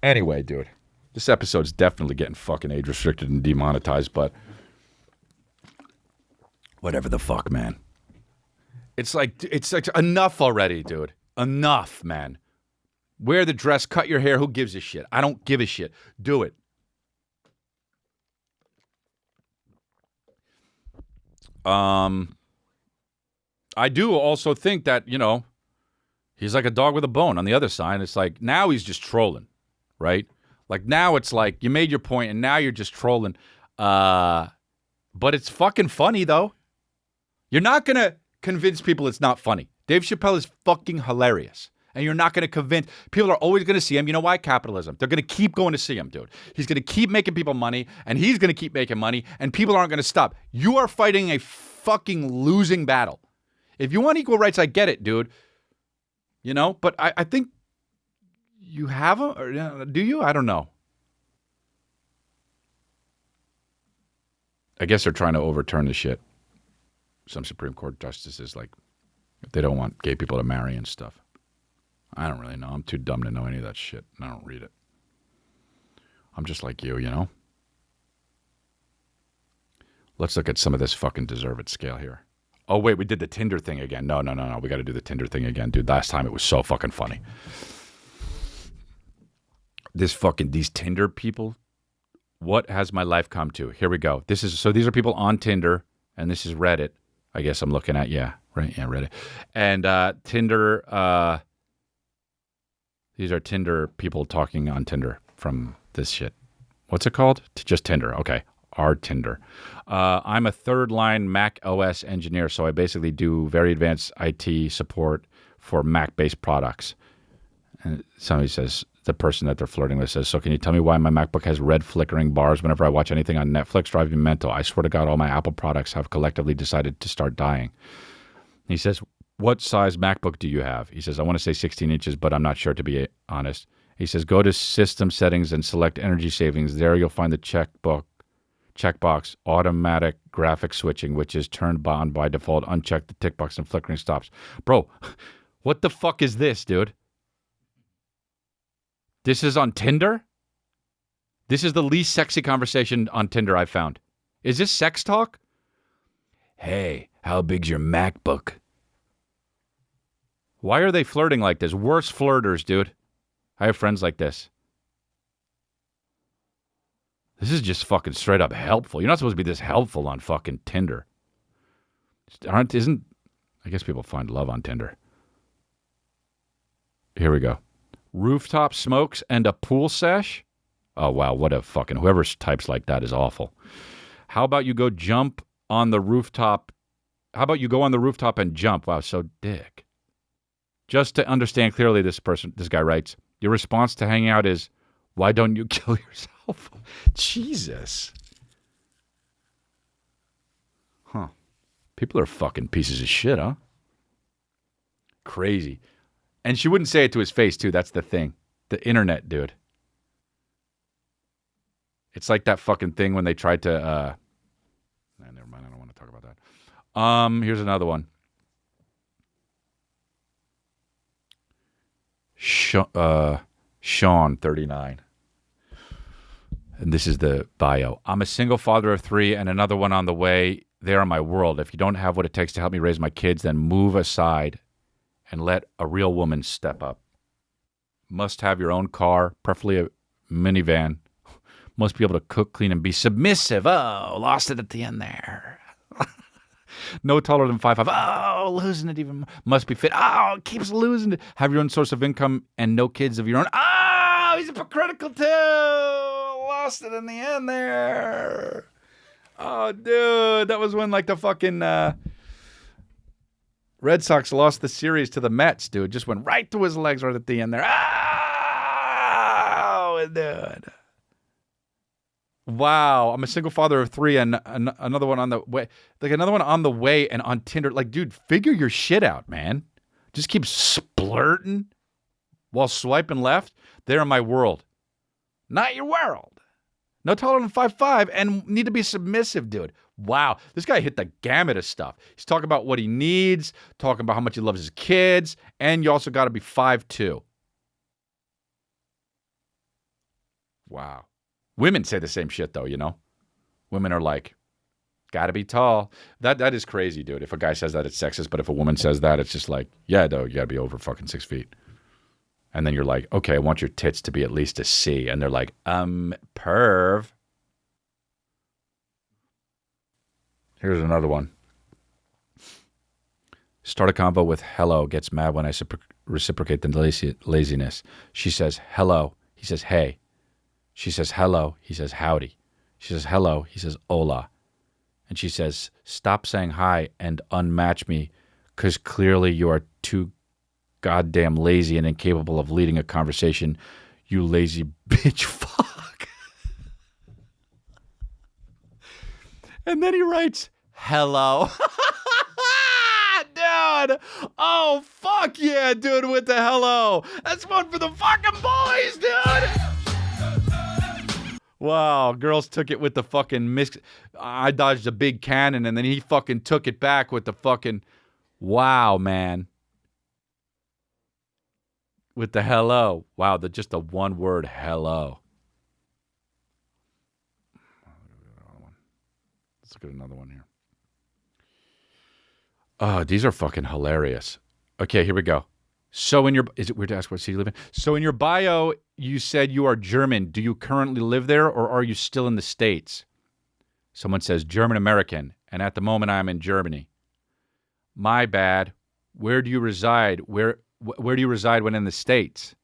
[SPEAKER 2] Anyway, dude, this episode's definitely getting fucking age restricted and demonetized, but whatever the fuck, man. It's like enough already, dude. Enough, man. Wear the dress, cut your hair. Who gives a shit? I don't give a shit. Do it. I do also think that, you know, he's like a dog with a bone on the other side. It's like, now he's just trolling, right? Like, now it's like, you made your point and now you're just trolling. But it's fucking funny, though. You're not going to convince people it's not funny. Dave Chappelle is fucking hilarious. And you're not going to convince. People are always going to see him. You know why? Capitalism. They're going to keep going to see him, dude. He's going to keep making people money, and he's going to keep making money, and people aren't going to stop. You are fighting a fucking losing battle. If you want equal rights, I get it, dude. You know? But I think you have them. Or do you? I don't know. I guess they're trying to overturn the shit. Some Supreme Court justices, like, they don't want gay people to marry and stuff. I don't really know. I'm too dumb to know any of that shit. I don't read it. I'm just like you know? Let's look at some of this fucking deserve it scale here. Oh, wait, we did the Tinder thing again. No. We got to do the Tinder thing again. Dude, last time it was so fucking funny. These Tinder people, what has my life come to? Here we go. So these are people on Tinder, and this is Reddit. I guess I'm looking at, Reddit. And Tinder, these are Tinder people talking on Tinder from this shit. What's it called? Just Tinder. Okay. Our Tinder. I'm a third-line Mac OS engineer, so I basically do very advanced IT support for Mac-based products. And somebody says, the person that they're flirting with says, so can you tell me why my MacBook has red flickering bars whenever I watch anything on Netflix? Drives me mental. I swear to God, all my Apple products have collectively decided to start dying. He says, what size MacBook do you have? He says, I want to say 16 inches, but I'm not sure, to be honest. He says, go to System Settings and select Energy Savings. There you'll find the checkbox, Automatic Graphic Switching, which is turned on by default. Uncheck the tick box and flickering stops. Bro, what the fuck is this, dude? This is on Tinder? This is the least sexy conversation on Tinder I've found. Is this sex talk? Hey, how big's your MacBook? Why are they flirting like this? Worst flirters, dude. I have friends like this. This is just fucking straight up helpful. You're not supposed to be this helpful on fucking Tinder. I guess people find love on Tinder. Here we go. Rooftop smokes and a pool sesh? Oh, wow. What a fucking... Whoever types like that is awful. How about you go jump on the rooftop How about you go on the rooftop and jump? Wow, so dick. Just to understand clearly, this guy writes, your response to hanging out is, why don't you kill yourself? Jesus. Huh. People are fucking pieces of shit, huh? Crazy. And she wouldn't say it to his face, too. That's the thing. The internet, dude. It's like that fucking thing when they tried to... never mind. I don't want to talk about that. Here's another one. Sean, 39. And this is the bio. I'm a single father of 3 and another one on the way. They are my world. If you don't have what it takes to help me raise my kids, then move aside and let a real woman step up. Must have your own car, preferably a minivan. Must be able to cook, clean, and be submissive. Oh, lost it at the end there. No taller than 5'5". Oh, losing it even more. Must be fit. Oh, keeps losing it. Have your own source of income and no kids of your own. Oh, he's hypocritical too. Lost it in the end there. Oh, dude. That was when like the fucking Red Sox lost the series to the Mets, dude. Just went right to his legs right at the end there. Oh, dude. Wow, I'm a single father of 3 and another one on the way. Like another one on the way and on Tinder. Like, dude, figure your shit out, man. Just keep splurting while swiping left. They're in my world. Not your world. No taller than 5'5" and need to be submissive, dude. Wow, this guy hit the gamut of stuff. He's talking about what he needs, talking about how much he loves his kids, and you also got to be 5'2". Wow. Women say the same shit, though, you know? Women are like, gotta be tall. That is crazy, dude. If a guy says that, it's sexist. But if a woman says that, it's just like, yeah, though, you gotta be over fucking 6 feet. And then you're like, okay, I want your tits to be at least a C. And they're like, perv. Here's another one. Start a convo with hello. Gets mad when I reciprocate the laziness. She says, hello. He says, hey. She says, hello. He says, howdy. She says, hello. He says, hola. And she says, stop saying hi and unmatch me because clearly you are too goddamn lazy and incapable of leading a conversation, you lazy bitch fuck. And then he writes, hello. Dude. Oh, fuck yeah, dude, with the hello. That's one for the fucking boys, dude. Wow, girls took it with the fucking I dodged a big cannon, and then he fucking took it back with the fucking... Wow, man. With the hello. Wow, just the one word, hello. Let's look at another one here. Oh, these are fucking hilarious. Okay, here we go. So in your... Is it weird to ask what city you live in? So in your bio, you said you are German. Do you currently live there, or are you still in the States? Someone says German-American, and at the moment I am in Germany. My bad. Where do you reside? Where do you reside when in the States?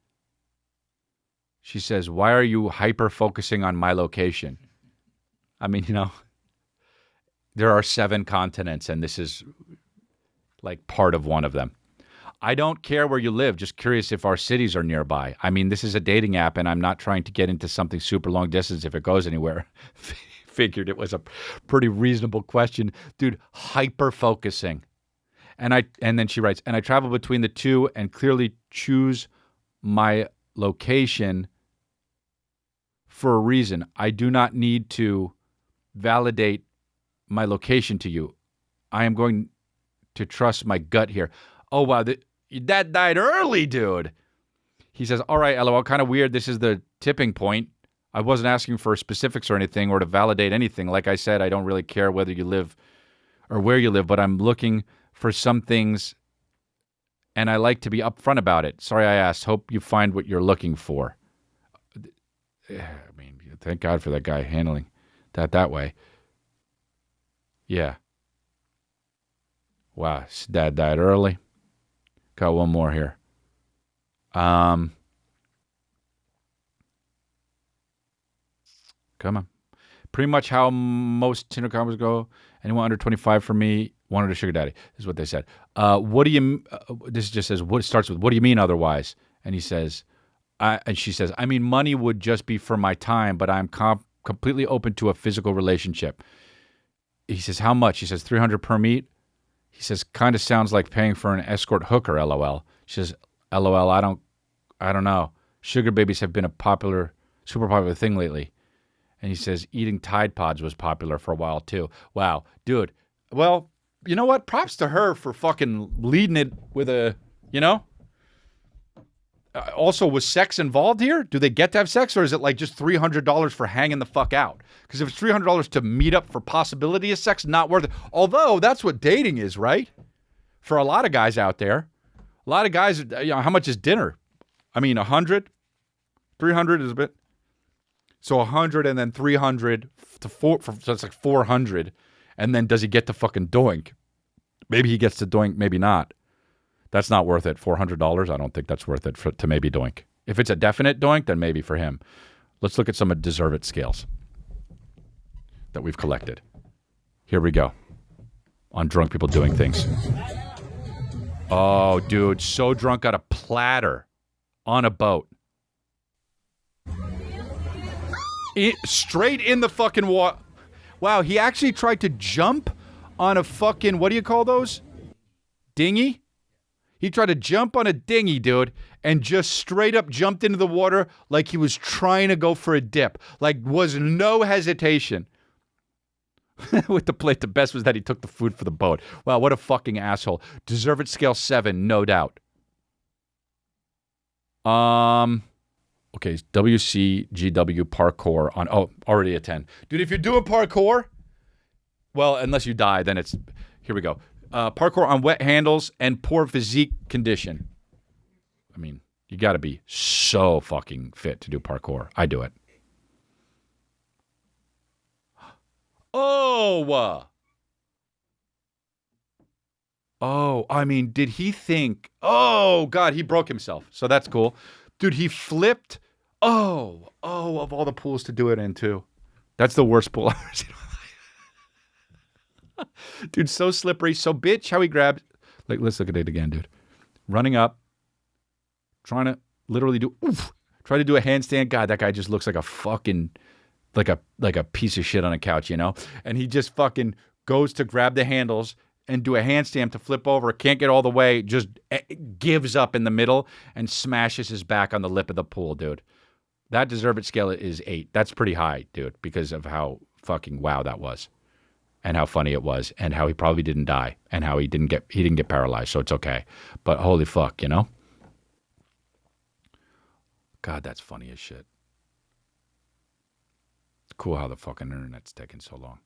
[SPEAKER 2] She says, why are you hyper-focusing on my location? I mean, you know, there are 7 continents, and this is like part of one of them. I don't care where you live. Just curious if our cities are nearby. I mean, this is a dating app, and I'm not trying to get into something super long distance if it goes anywhere. Figured it was a pretty reasonable question. Dude, hyper-focusing. And then she writes, and I travel between the two and clearly choose my location for a reason. I do not need to validate my location to you. I am going to trust my gut here. Oh, wow. That died early, dude. He says, all right, LOL, kind of weird. This is the tipping point. I wasn't asking for specifics or anything or to validate anything. Like I said, I don't really care whether you live or where you live, but I'm looking for some things and I like to be upfront about it. Sorry I asked. Hope you find what you're looking for. I mean, thank God for that guy handling that way. Yeah. Wow, his dad died early. Got one more here. Come on. Pretty much how most Tinder convos go. Anyone under 25 for me Wanted a sugar daddy. This is what they said. What do you? This just says what starts with. What do you mean otherwise? And he says, and she says, I mean, money would just be for my time, but I'm completely open to a physical relationship. He says, how much? He says, $300 per meet. He says, kind of sounds like paying for an escort hooker. LOL. She says, LOL. I don't know. Sugar babies have been a super popular thing lately. And he says, eating Tide Pods was popular for a while too. Wow, dude. Well, you know what? Props to her for fucking leading it with a, Also, was sex involved here? Do they get to have sex, or is it like just $300 for hanging the fuck out? Because if it's $300 to meet up for possibility of sex, not worth it. Although, that's what dating is, right? For a lot of guys out there. A lot of guys, how much is dinner? I mean, 100? 300 is a bit. So 100 and then 300 to 4, so it's like 400. And then does he get to fucking doink? Maybe he gets to doink, maybe not. That's not worth it. $400, I don't think that's worth it to maybe doink. If it's a definite doink, then maybe for him. Let's look at some of Deserve It scales that we've collected. Here we go. On drunk people doing things. Oh, dude, so drunk, got a platter on a boat. Straight in the fucking water. Wow, he actually tried to jump on a fucking, what do you call those? Dinghy? He tried to jump on a dinghy, dude, and just straight up jumped into the water like he was trying to go for a dip. Like, was no hesitation. With the plate, the best was that he took the food for the boat. Wow, what a fucking asshole. Deserve It scale 7, no doubt. Okay, WCGW parkour on, already a 10. Dude, if you're doing parkour, well, unless you die, then it's, here we go. Parkour on wet handles and poor physique condition. I mean, you got to be so fucking fit to do parkour. I do it. Oh, I mean, did he think, oh, God, he broke himself. So that's cool. Dude, he flipped. Oh, of all the pools to do it in, too. That's the worst pool I've ever seen. Dude, so slippery, so bitch how he grabbed. Like, let's look at it again, dude. Running up, trying to literally try to do a handstand. God, that guy just looks like a fucking, like a piece of shit on a couch, And he just fucking goes to grab the handles and do a handstand to flip over. Can't get all the way, just gives up in the middle and smashes his back on the lip of the pool, dude. That Deserve It scale is 8. That's pretty high, dude, because of how fucking wow that was. And how funny it was, and how he probably didn't die, and how he didn't get paralyzed, so it's okay. But holy fuck, God, that's funny as shit. Cool how the fucking internet's taking so long.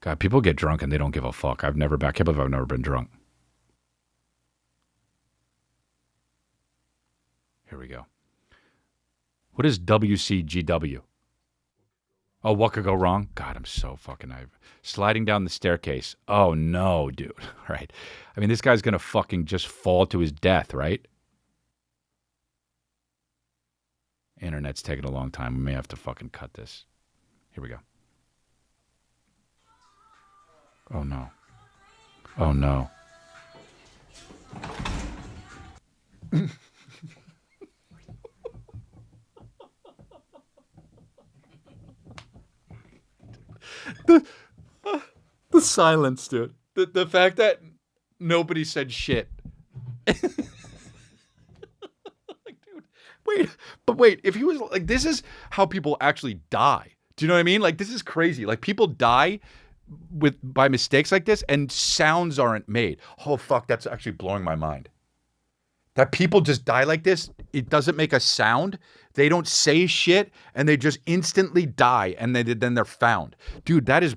[SPEAKER 2] God, people get drunk and they don't give a fuck. I can't believe I've never been drunk. Here we go. What is WCGW? Oh, what could go wrong? God, I'm so fucking... Sliding down the staircase. Oh, no, dude. Right. I mean, this guy's going to fucking just fall to his death, right? Internet's taking a long time. We may have to fucking cut this. Here we go. Oh, no. Oh, no. The silence, dude. The fact that nobody said shit. Like, dude, wait. If he was like, this is how people actually die. Do you know what I mean? Like, this is crazy. Like, people die by mistakes like this, and sounds aren't made. Oh fuck, that's actually blowing my mind. That people just die like this. It doesn't make a sound. They don't say shit, and they just instantly die, and then they're found. Dude, that is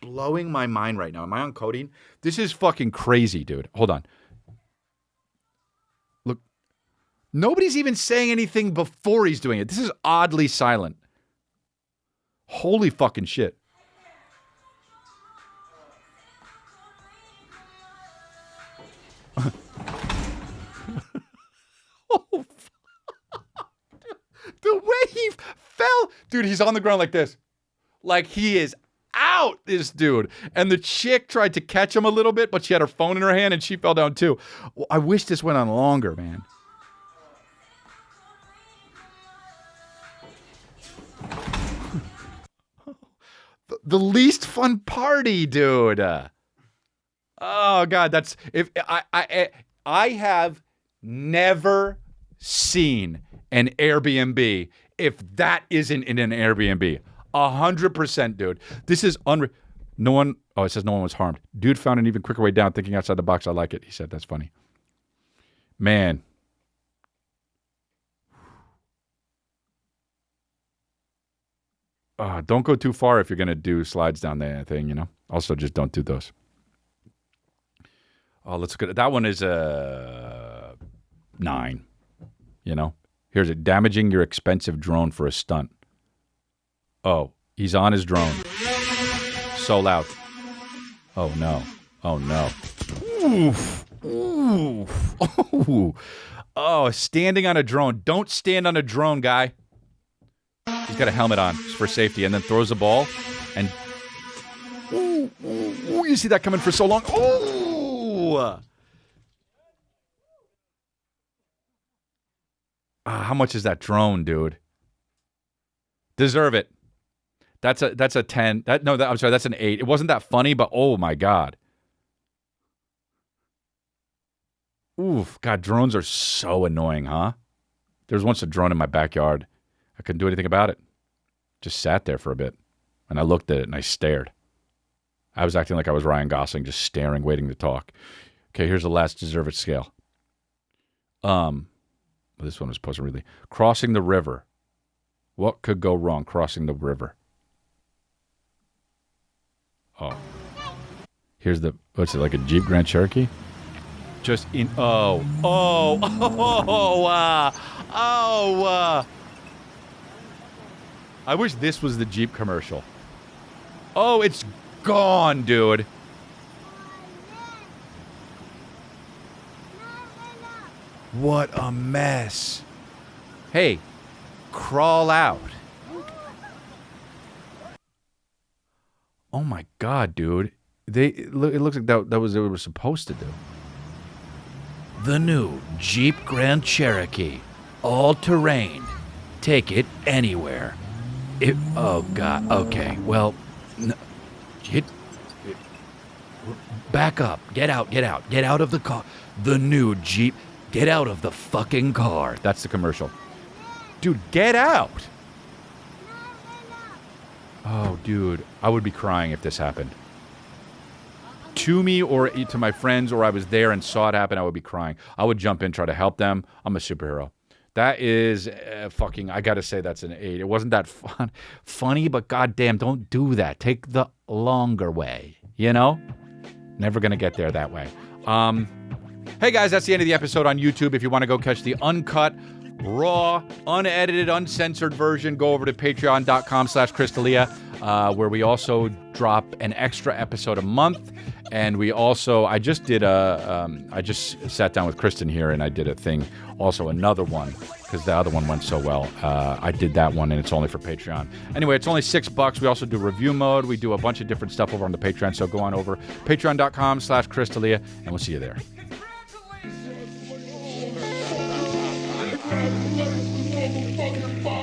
[SPEAKER 2] blowing my mind right now. Am I on codeine? This is fucking crazy, dude. Hold on. Look, nobody's even saying anything before he's doing it. This is oddly silent. Holy fucking shit. Oh, the way he fell. Dude, he's on the ground like this. Like he is out. out, this dude. And the chick tried to catch him a little bit, but she had her phone in her hand and she fell down too. Well, I wish this went on longer, man. The least fun party, dude. Oh God, that's if I have never seen an Airbnb if that isn't in an Airbnb. 100%, dude. This is no one. Oh, it says no one was harmed. Dude found an even quicker way down, thinking outside the box. I like it. He said that's funny. Man. Don't go too far if you're going to do slides down that thing, you know. Also, just don't do those. Oh, let's look at it. That one is a 9, you know. Here's it. Damaging your expensive drone for a stunt. Oh, he's on his drone. So loud. Oh, no. Oh, no. Oof. Oof. Oh. Oh, standing on a drone. Don't stand on a drone, guy. He's got a helmet on for safety and then throws the ball. And ooh, you see that coming for so long. Oh! How much is that drone, dude? Deserve it. That's a 10. I'm sorry, that's an 8. It wasn't that funny, but oh my God. Oof, God, drones are so annoying, huh? There was once a drone in my backyard. I couldn't do anything about it. Just sat there for a bit. And I looked at it and I stared. I was acting like I was Ryan Gosling, just staring, waiting to talk. Okay, here's the last deserve it scale. This one was supposed to really. Crossing the river. What could go wrong crossing the river? Oh. Here's the, what's it, like a Jeep Grand Cherokee? Just in, I wish this was the Jeep commercial. Oh, it's gone, dude. What a mess. Hey, crawl out. Oh my God, dude. It looks like that was what they were supposed to do. The new Jeep Grand Cherokee. All-terrain. Take it anywhere. Oh, God. Okay. Well, no, back up. Get out. Get out of the car. The new Jeep. Get out of the fucking car. That's the commercial. Dude, get out. Oh, dude. I would be crying if this happened. To me or to my friends, or I was there and saw it happen, I would be crying. I would jump in, try to help them. I'm a superhero. That is fucking, I gotta say that's an 8. It wasn't that funny, but goddamn, don't do that. Take the longer way, you know? Never gonna get there that way. Hey guys, that's the end of the episode on YouTube. If you want to go catch the uncut, raw, unedited, uncensored version, go over to patreon.com/Crystalia, where we also drop an extra episode a month. And we also, I just sat down with Kristen here and I did a thing, also another one, because the other one went so well. I did that one and it's only for Patreon. Anyway, it's only $6. We also do review mode. We do a bunch of different stuff over on the Patreon. So go on over, patreon.com/Crystalia, and we'll see you there.
[SPEAKER 3] Thank you.